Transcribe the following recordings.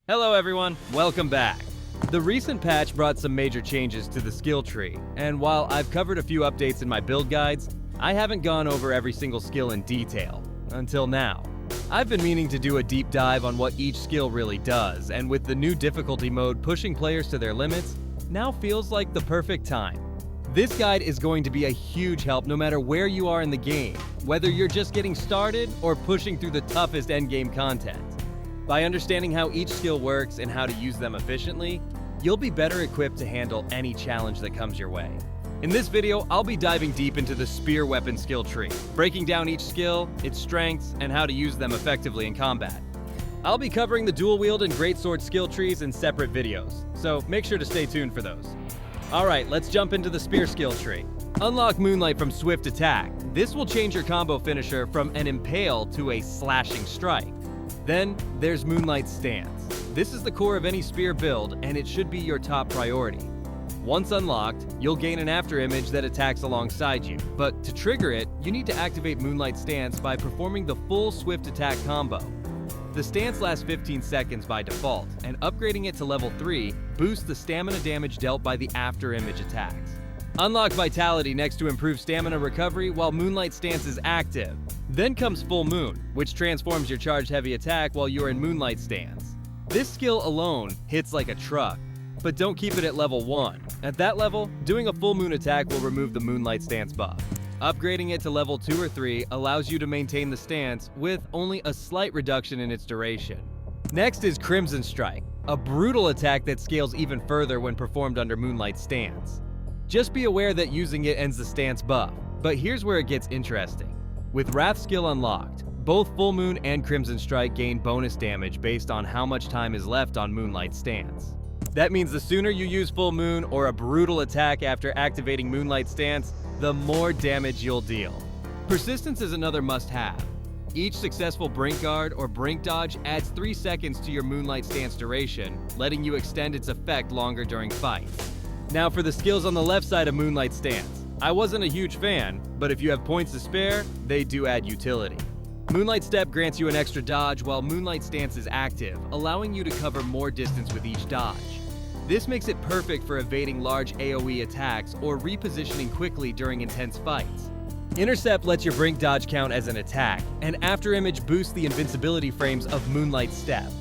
Hello everyone, welcome back. The recent patch brought some major changes to the skill tree, and while I've covered a few updates in my build guides, I haven't gone over every single skill in detail, until now. I've been meaning to do a deep dive on what each skill really does, and with the new difficulty mode pushing players to their limits, now feels like the perfect time. This guide is going to be a huge help no matter where you are in the game, whether you're just getting started or pushing through the toughest endgame content. By understanding how each skill works and how to use them efficiently, you'll be better equipped to handle any challenge that comes your way. In this video, I'll be diving deep into the spear weapon skill tree, breaking down each skill, its strengths, and how to use them effectively in combat. I'll be covering the dual wield and greatsword skill trees in separate videos, so make sure to stay tuned for those. Alright, let's jump into the spear skill tree. Unlock Moonlight from Swift Attack. This will change your combo finisher from an impale to a slashing strike. Then, there's Moonlight's stance. This is the core of any spear build, and it should be your top priority. Once unlocked, you'll gain an afterimage that attacks alongside you, but to trigger it, you need to activate Moonlight's stance by performing the full Swift Attack combo. The stance lasts 15 seconds by default, and upgrading it to level 3 boosts the stamina damage dealt by the afterimage attacks. Unlock Vitality next to improve stamina recovery while Moonlight stance is active. Then comes Full Moon, which transforms your charged heavy attack while you're in Moonlight stance. This skill alone hits like a truck, but don't keep it at level 1. At that level, doing a Full Moon attack will remove the Moonlight stance buff. Upgrading it to level 2 or 3 allows you to maintain the stance with only a slight reduction in its duration. Next is Crimson Strike, a brutal attack that scales even further when performed under Moonlight stance. Just be aware that using it ends the stance buff, but here's where it gets interesting. With Wrath skill unlocked, both Full Moon and Crimson Strike gain bonus damage based on how much time is left on Moonlight stance. That means the sooner you use Full Moon or a brutal attack after activating Moonlight stance, the more damage you'll deal. Persistence is another must-have. Each successful Brink Guard or Brink Dodge adds 3 seconds to your Moonlight stance duration, letting you extend its effect longer during fights. Now for the skills on the left side of Moonlight stance. I wasn't a huge fan, but if you have points to spare, they do add utility. Moonlight Step grants you an extra dodge while Moonlight Stance is active, allowing you to cover more distance with each dodge. This makes it perfect for evading large AoE attacks or repositioning quickly during intense fights. Intercept lets your Brink Dodge count as an attack, and Afterimage boosts the invincibility frames of Moonlight Step.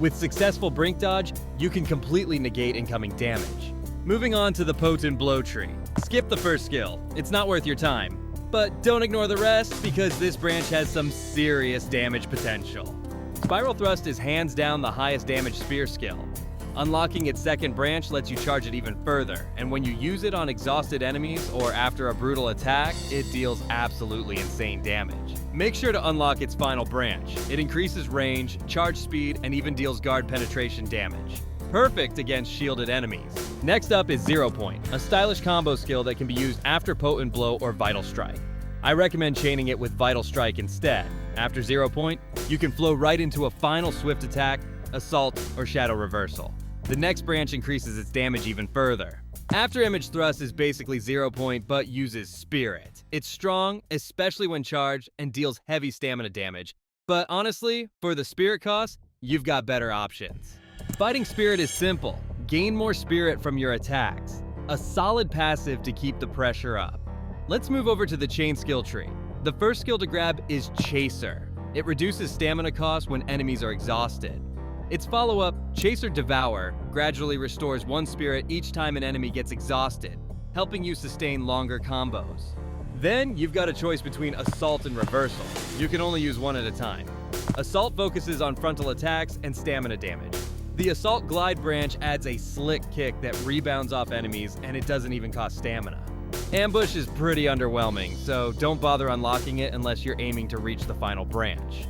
With successful Brink Dodge, you can completely negate incoming damage. Moving on to the Potent Blow Tree. Skip the first skill, it's not worth your time. But don't ignore the rest, because this branch has some serious damage potential. Spiral Thrust is hands down the highest damage spear skill. Unlocking its second branch lets you charge it even further, and when you use it on exhausted enemies or after a brutal attack, it deals absolutely insane damage. Make sure to unlock its final branch. It increases range, charge speed, and even deals guard penetration damage. Perfect against shielded enemies. Next up is Zero Point, a stylish combo skill that can be used after Potent Blow or Vital Strike. I recommend chaining it with Vital Strike instead. After Zero Point, you can flow right into a final Swift Attack, Assault, or Shadow Reversal. The next branch increases its damage even further. Afterimage Thrust is basically Zero Point but uses Spirit. It's strong, especially when charged, and deals heavy stamina damage. But honestly, for the Spirit cost, you've got better options. Fighting Spirit is simple. Gain more Spirit from your attacks. A solid passive to keep the pressure up. Let's move over to the Chain skill tree. The first skill to grab is Chaser. It reduces stamina cost when enemies are exhausted. Its follow-up, Chaser Devour, gradually restores 1 spirit each time an enemy gets exhausted, helping you sustain longer combos. Then, you've got a choice between Assault and Reversal. You can only use one at a time. Assault focuses on frontal attacks and stamina damage. The Assault Glide branch adds a slick kick that rebounds off enemies, and it doesn't even cost stamina. Ambush is pretty underwhelming, so don't bother unlocking it unless you're aiming to reach the final branch.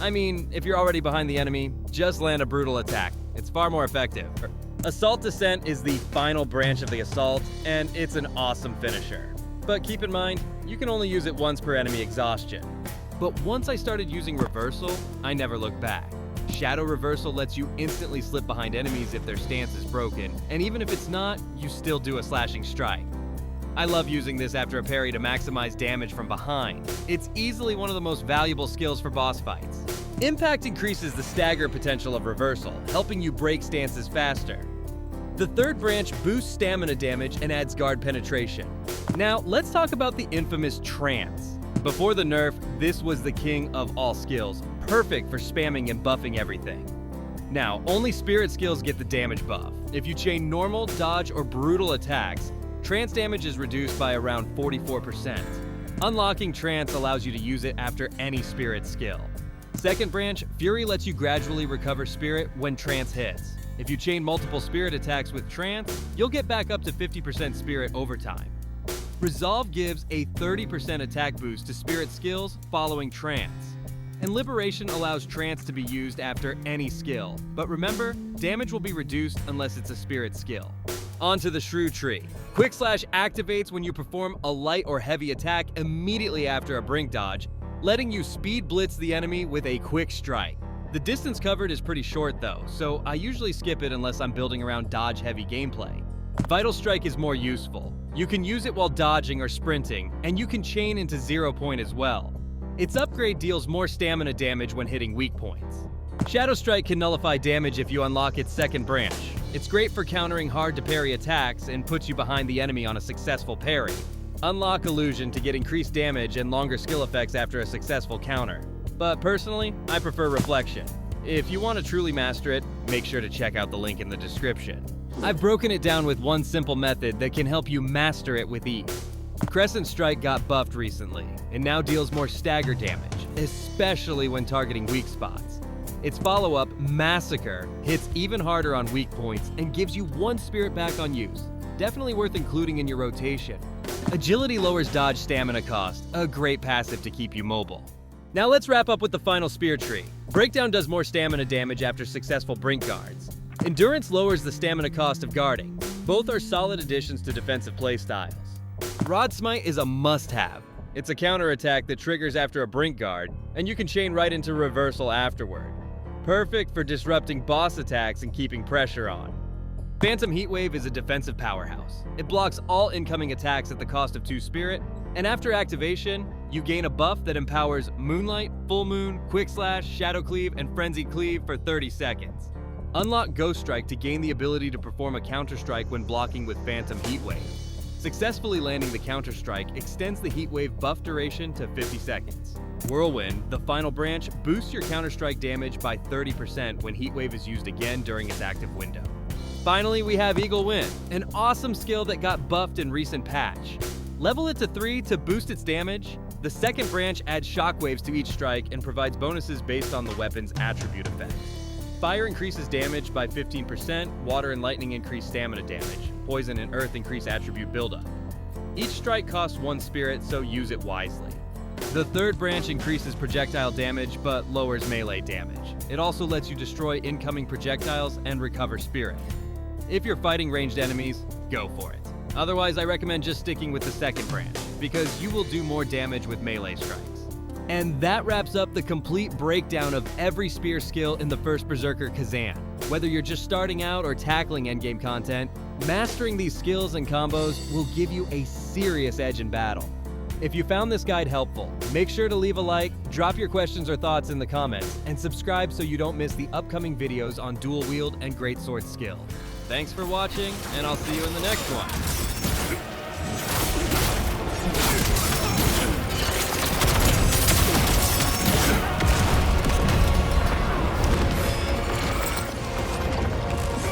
I mean, if you're already behind the enemy, just land a brutal attack. It's far more effective. Assault Descent is the final branch of the Assault, and it's an awesome finisher. But keep in mind, you can only use it once per enemy exhaustion. But once I started using Reversal, I never looked back. Shadow Reversal lets you instantly slip behind enemies if their stance is broken, and even if it's not, you still do a slashing strike. I love using this after a parry to maximize damage from behind. It's easily one of the most valuable skills for boss fights. Impact increases the stagger potential of reversal, helping you break stances faster. The third branch boosts stamina damage and adds guard penetration. Now, let's talk about the infamous Trance. Before the nerf, this was the king of all skills, perfect for spamming and buffing everything. Now, only spirit skills get the damage buff. If you chain normal, dodge, or brutal attacks, Trance damage is reduced by around 44%. Unlocking Trance allows you to use it after any spirit skill. Second branch, Fury lets you gradually recover spirit when Trance hits. If you chain multiple spirit attacks with Trance, you'll get back up to 50% spirit over time. Resolve gives a 30% attack boost to spirit skills following Trance. And Liberation allows Trance to be used after any skill, but remember, damage will be reduced unless it's a spirit skill. On to the Shrew Tree. Quick Slash activates when you perform a light or heavy attack immediately after a brink dodge, letting you speed blitz the enemy with a quick strike. The distance covered is pretty short though, so I usually skip it unless I'm building around dodge-heavy gameplay. Vital Strike is more useful. You can use it while dodging or sprinting, and you can chain into 0 point as well. Its upgrade deals more stamina damage when hitting weak points. Shadow Strike can nullify damage if you unlock its second branch. It's great for countering hard-to-parry attacks and puts you behind the enemy on a successful parry. Unlock Illusion to get increased damage and longer skill effects after a successful counter. But personally, I prefer Reflection. If you want to truly master it, make sure to check out the link in the description. I've broken it down with one simple method that can help you master it with ease. Crescent Strike got buffed recently, and now deals more stagger damage, especially when targeting weak spots. Its follow-up, Massacre, hits even harder on weak points and gives you 1 spirit back on use. Definitely worth including in your rotation. Agility lowers dodge stamina cost, a great passive to keep you mobile. Now let's wrap up with the final Spear Tree. Breakdown does more stamina damage after successful brink guards. Endurance lowers the stamina cost of guarding. Both are solid additions to defensive playstyles. Rod Smite is a must-have. It's a counterattack that triggers after a brink guard, and you can chain right into reversal afterward. Perfect for disrupting boss attacks and keeping pressure on. Phantom Heatwave is a defensive powerhouse. It blocks all incoming attacks at the cost of 2 spirit, and after activation, you gain a buff that empowers Moonlight, Full Moon, Quick Slash, Shadow Cleave, and Frenzied Cleave for 30 seconds. Unlock Ghost Strike to gain the ability to perform a counter-strike when blocking with Phantom Heatwave. Successfully landing the counter-strike extends the Heatwave buff duration to 50 seconds. Whirlwind, the final branch, boosts your counter-strike damage by 30% when Heatwave is used again during its active window. Finally, we have Eagle Wind, an awesome skill that got buffed in recent patch. Level it to 3 to boost its damage. The second branch adds shockwaves to each strike and provides bonuses based on the weapon's attribute effect. Fire increases damage by 15%, water and lightning increase stamina damage, poison and earth increase attribute buildup. Each strike costs 1 spirit, so use it wisely. The third branch increases projectile damage but lowers melee damage. It also lets you destroy incoming projectiles and recover spirit. If you're fighting ranged enemies, go for it. Otherwise, I recommend just sticking with the second branch, because you will do more damage with melee strikes. And that wraps up the complete breakdown of every spear skill in the First Berserker Khazan. Whether you're just starting out or tackling endgame content, mastering these skills and combos will give you a serious edge in battle. If you found this guide helpful, make sure to leave a like, drop your questions or thoughts in the comments, and subscribe so you don't miss the upcoming videos on dual wield and greatsword skill. Thanks for watching, and I'll see you in the next one.